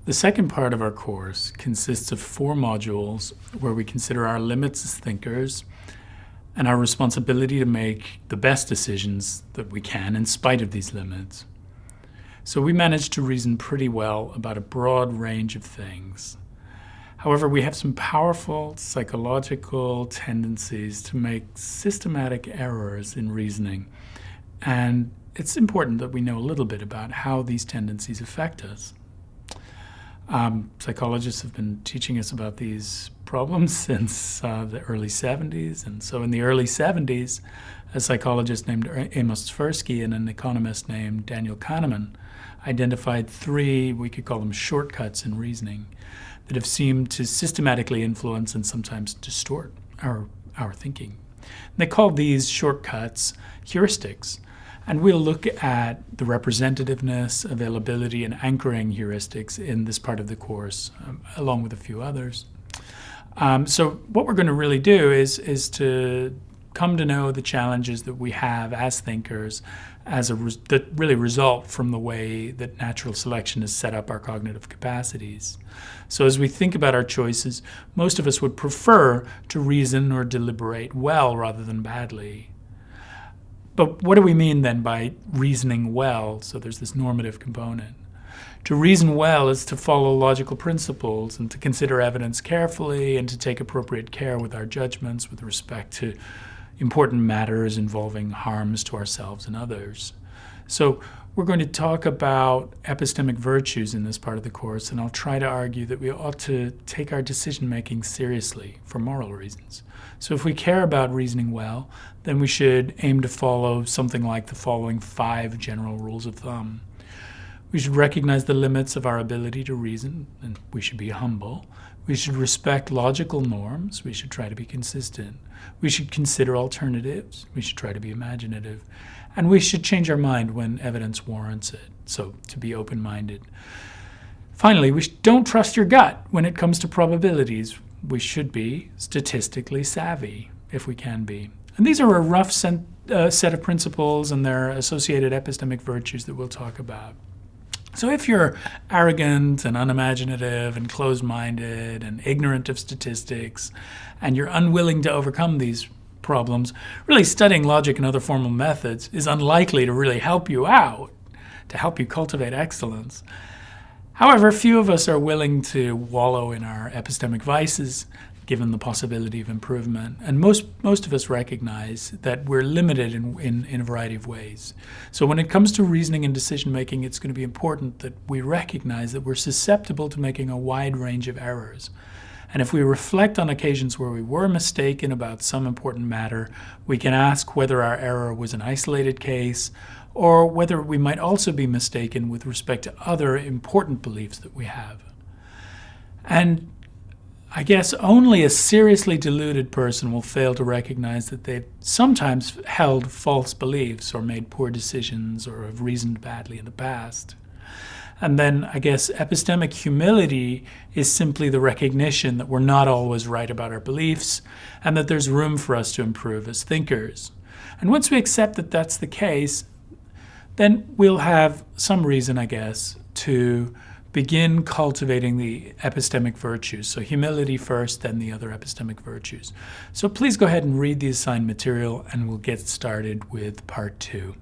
The second part of our course consists of 4 modules where we consider our limits as thinkers and our responsibility to make the best decisions that we can in spite of these limits. So we managed to reason pretty well about a broad range of things. However, we have some powerful psychological tendencies to make systematic errors in reasoning, and it's important that we know a little bit about how these tendencies affect us. Psychologists have been teaching us about these problems since the early 70s, and so in the early 70s, a psychologist named Amos Tversky and an economist named Daniel Kahneman identified 3, we could call them shortcuts in reasoning, that have seemed to systematically influence and sometimes distort our thinking. And they called these shortcuts heuristics. And we'll look at the representativeness, availability, and anchoring heuristics in this part of the course, along with a few others. So what we're going to really do is to come to know the challenges that we have as thinkers that really result from the way that natural selection has set up our cognitive capacities. So as we think about our choices, most of us would prefer to reason or deliberate well rather than badly. But what do we mean then by reasoning well? So there's this normative component. To reason well is to follow logical principles and to consider evidence carefully and to take appropriate care with our judgments with respect to important matters involving harms to ourselves and others. So we're going to talk about epistemic virtues in this part of the course, and I'll try to argue that we ought to take our decision-making seriously for moral reasons. So if we care about reasoning well, then we should aim to follow something like the following 5 general rules of thumb. We should recognize the limits of our ability to reason, and we should be humble. We should respect logical norms. We should try to be consistent. We should consider alternatives. We should try to be imaginative. And we should change our mind when evidence warrants it, so to be open-minded. Finally, we don't trust your gut when it comes to probabilities. We should be statistically savvy, if we can be. And these are a rough set of principles and their associated epistemic virtues that we'll talk about. So if you're arrogant and unimaginative and closed-minded and ignorant of statistics, and you're unwilling to overcome these problems, really studying logic and other formal methods is unlikely to really help you out, to help you cultivate excellence. However, few of us are willing to wallow in our epistemic vices, given the possibility of improvement. And most of us recognize that we're limited in a variety of ways. So when it comes to reasoning and decision-making, it's going to be important that we recognize that we're susceptible to making a wide range of errors. And if we reflect on occasions where we were mistaken about some important matter, we can ask whether our error was an isolated case or whether we might also be mistaken with respect to other important beliefs that we have. And I guess only a seriously deluded person will fail to recognize that they've sometimes held false beliefs or made poor decisions or have reasoned badly in the past. And then I guess epistemic humility is simply the recognition that we're not always right about our beliefs and that there's room for us to improve as thinkers. And once we accept that that's the case, then we'll have some reason, I guess, to begin cultivating the epistemic virtues. So humility first, then the other epistemic virtues. So please go ahead and read the assigned material and we'll get started with part 2.